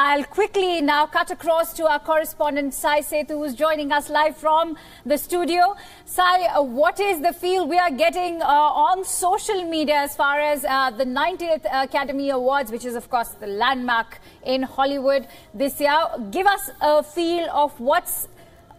I'll quickly now cut across to our correspondent Sai Sethu, who's joining us live from the studio. Sai, what is the feel we are getting on social media as far as the 90th Academy Awards, which is, of course, the landmark in Hollywood this year? Give us a feel of what's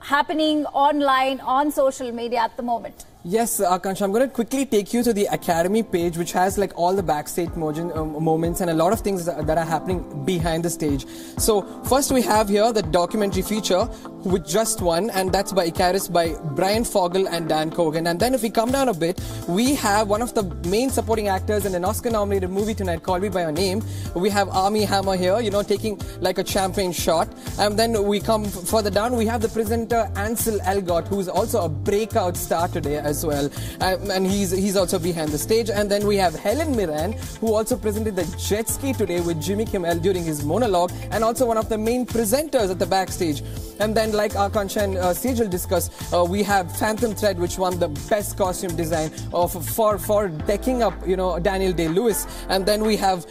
happening online on social media at the moment. Yes, Akansha, I'm going to quickly take you to the Academy page, which has like all the backstage moments and a lot of things that are happening behind the stage. So first we have here the documentary feature, which just won, and that's by Icarus by Brian Fogel and Dan Cogan. And then if we come down a bit, we have one of the main supporting actors in an Oscar-nominated movie tonight, Call Me By Your Name. We have Armie Hammer here, you know, taking like a champagne shot. And then we come further down, we have the presenter Ansel Elgort, who's also a breakout star today as well, and he's also behind the stage. And then we have Helen Mirren, who also presented the jet ski today with Jimmy Kimmel during his monologue, and also one of the main presenters at the backstage. And then, like Akansha and Sejal discussed, we have Phantom Thread, which won the best costume design for decking up, you know, Daniel Day-Lewis. And then we have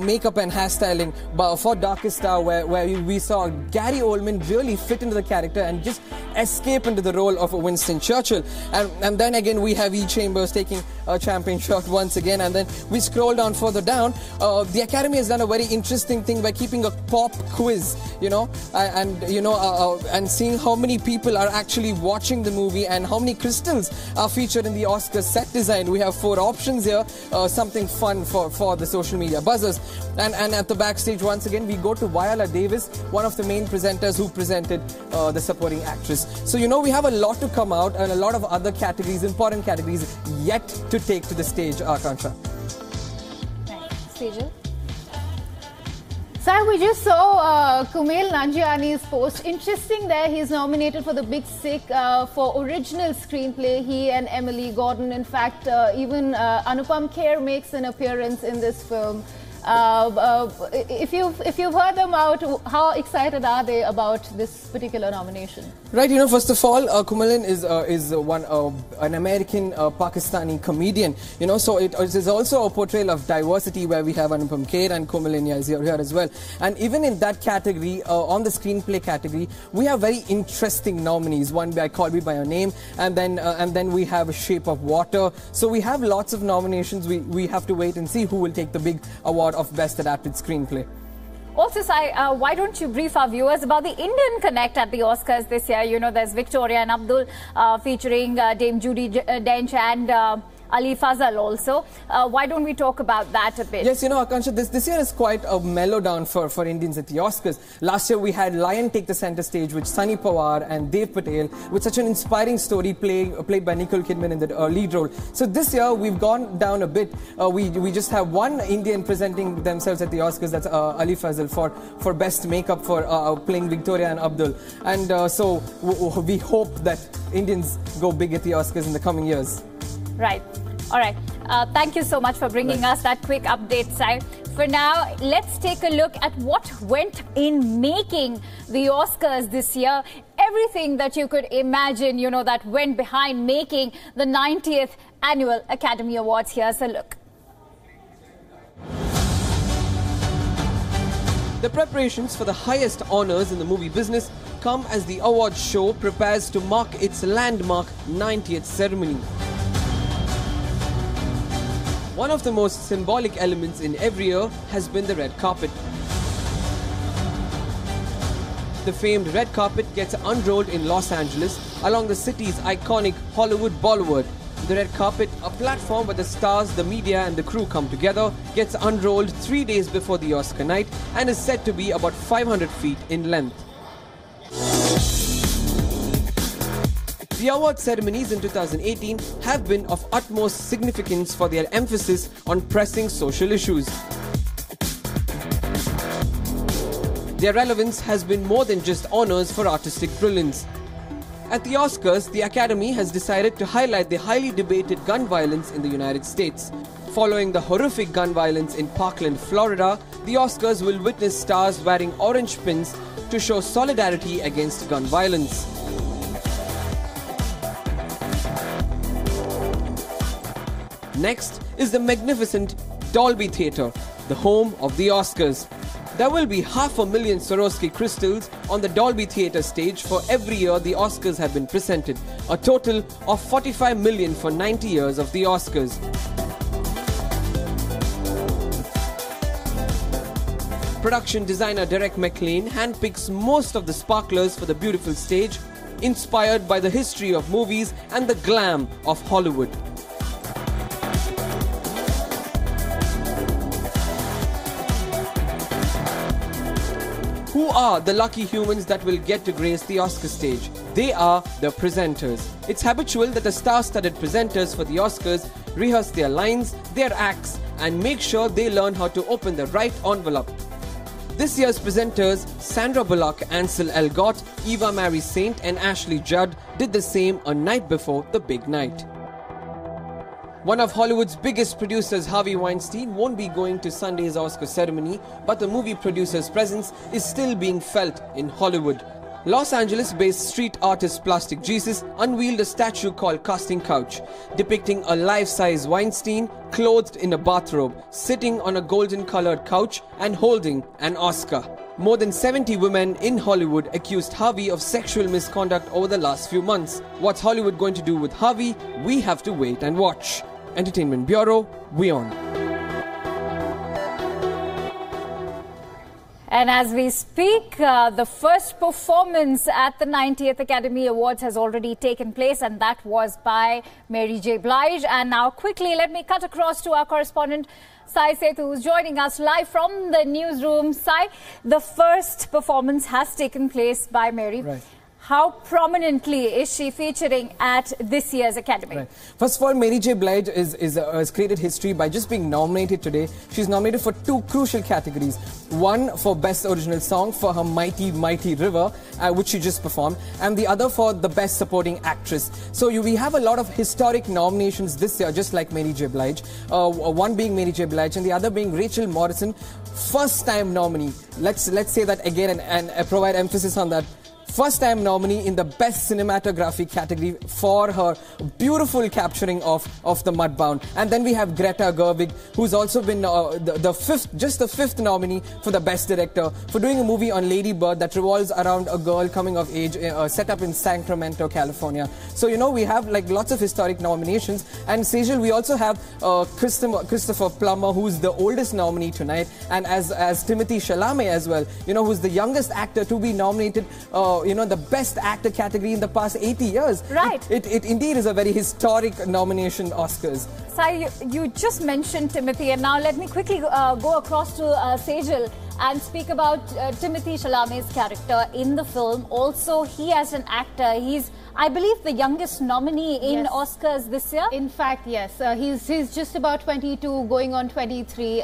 makeup and hairstyling for Darkest Star, where we saw Gary Oldman really fit into the character and just escape into the role of Winston Churchill. And then again we have E. Chambers taking a champagne shot once again. And then we scroll down further down. The Academy has done a very interesting thing by keeping a pop quiz, you know, and seeing how many people are actually watching the movie and how many crystals are featured in the Oscar set design. We have 4 options here, something fun for the social media buzzers. And at the backstage once again we go to Viola Davis, one of the main presenters who presented the supporting actress. So, you know, we have a lot to come out and a lot of other categories, important categories, yet to take to the stage, Akansha. Sejal? Sai, we just saw Kumail Nanjiani's post. Interesting there, he's nominated for the Big Sick for original screenplay. He and Emily Gordon, in fact, even Anupam Kher makes an appearance in this film. If you've heard them out, how excited are they about this particular nomination? Right, you know, first of all, Kumail is an American Pakistani comedian, you know, so it is also a portrayal of diversity where we have Anupam Kher and Kumail is here as well. And even in that category, on the screenplay category, we have very interesting nominees. One by Call Me By Your Name, and then we have Shape of Water. So we have lots of nominations. We have to wait and see who will take the big award of Best Adapted Screenplay. Also, Sai, why don't you brief our viewers about the Indian Connect at the Oscars this year? You know, there's Victoria and Abdul featuring Dame Judi Dench and Ali Fazal also. Why don't we talk about that a bit? Yes, you know, Akansha, this year is quite a mellow down for Indians at the Oscars. Last year we had Lion take the center stage with Sunny Pawar and Dev Patel with such an inspiring story played by Nicole Kidman in the lead role. So this year we've gone down a bit. We just have one Indian presenting themselves at the Oscars, that's Ali Fazal for best makeup for playing Victoria and Abdul. And so we hope that Indians go big at the Oscars in the coming years. Right. All right. Thank you so much for bringing us that quick update, Sai. For now, let's take a look at what went in making the Oscars this year. Everything that you could imagine, you know, that went behind making the 90th Annual Academy Awards. Here's a look. The preparations for the highest honors in the movie business come as the awards show prepares to mark its landmark 90th ceremony. One of the most symbolic elements in every year has been the red carpet. The famed red carpet gets unrolled in Los Angeles along the city's iconic Hollywood Boulevard. The red carpet, a platform where the stars, the media and the crew come together, gets unrolled 3 days before the Oscar night and is said to be about 500 feet in length. The award ceremonies in 2018 have been of utmost significance for their emphasis on pressing social issues. Their relevance has been more than just honors for artistic brilliance. At the Oscars, the Academy has decided to highlight the highly debated gun violence in the United States. Following the horrific gun violence in Parkland, Florida, the Oscars will witness stars wearing orange pins to show solidarity against gun violence. Next is the magnificent Dolby Theatre, the home of the Oscars. There will be 500,000 Swarovski crystals on the Dolby Theatre stage for every year the Oscars have been presented, a total of 45 million for 90 years of the Oscars. Production designer Derek McLean handpicks most of the sparklers for the beautiful stage, inspired by the history of movies and the glam of Hollywood. Who are the lucky humans that will get to grace the Oscar stage? They are the presenters. It's habitual that the star-studded presenters for the Oscars rehearse their lines, their acts, and make sure they learn how to open the right envelope. This year's presenters, Sandra Bullock, Ansel Elgort, Eva Marie Saint, and Ashley Judd, did the same a night before the big night. One of Hollywood's biggest producers, Harvey Weinstein, won't be going to Sunday's Oscar ceremony, but the movie producer's presence is still being felt in Hollywood. Los Angeles-based street artist Plastic Jesus unveiled a statue called Casting Couch, depicting a life-size Weinstein clothed in a bathrobe, sitting on a golden-colored couch and holding an Oscar. More than 70 women in Hollywood accused Harvey of sexual misconduct over the last few months. What's Hollywood going to do with Harvey? We have to wait and watch. Entertainment Bureau, WION. And as we speak, the first performance at the 90th Academy Awards has already taken place, and that was by Mary J. Blige. And now quickly, let me cut across to our correspondent, Sai Sethu, who's joining us live from the newsroom. Sai, the first performance has taken place by Mary. Right. How prominently is she featuring at this year's Academy? Right. First of all, Mary J. Blige has created history by just being nominated today. She's nominated for two crucial categories. One for Best Original Song for her Mighty, Mighty River, which she just performed, and the other for the Best Supporting Actress. So we have a lot of historic nominations this year, just like Mary J. Blige. One being Mary J. Blige and the other being Rachel Morrison, first-time nominee. Let's say that again and provide emphasis on that. First-time nominee in the Best Cinematography category for her beautiful capturing of the Mudbound. And then we have Greta Gerwig, who's also been the fifth nominee for the Best Director for doing a movie on Lady Bird that revolves around a girl coming of age set up in Sacramento, California. So, we have like lots of historic nominations. And Sejal, we also have Christopher Plummer, who's the oldest nominee tonight, and as Timothy Chalamet as well, who's the youngest actor to be nominated the Best Actor category in the past 80 years. Right. It indeed is a very historic nomination, Oscars. Sai, you just mentioned Timothy, and now let me quickly go across to Sejal and speak about Timothy Chalamet's character in the film. Also, he as an actor, he's, I believe, the youngest nominee in Oscars this year. In fact, yes. He's just about 22, going on 23.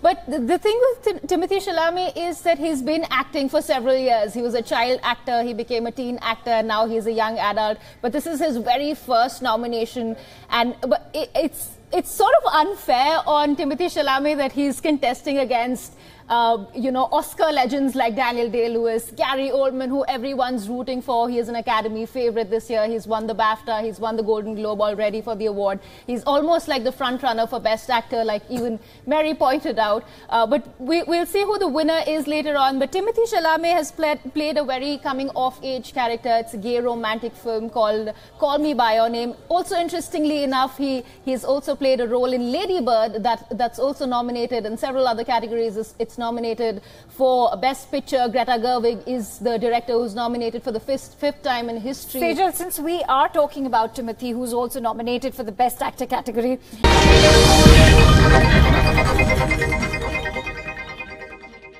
But the thing with Timothy Chalamet is that he's been acting for several years. He was a child actor, he became a teen actor, and now he's a young adult. But this is his very first nomination, and it's sort of unfair on Timothy Chalamet that he's contesting against Oscar legends like Daniel Day-Lewis, Gary Oldman, who everyone's rooting for. He is an Academy favorite this year. He's won the BAFTA. He's won the Golden Globe already for the award. He's almost like the front runner for Best Actor, like even Mary pointed out. But we'll see who the winner is later on. But Timothy Chalamet has played a very coming-of-age character. It's a gay romantic film called Call Me By Your Name. Also, interestingly enough, he's also played a role in Lady Bird that's also nominated in several other categories. It's nominated for Best Picture. Greta Gerwig is the director who's nominated for the fifth time in history. Sejal, since we are talking about Timothy, who's also nominated for the Best Actor category.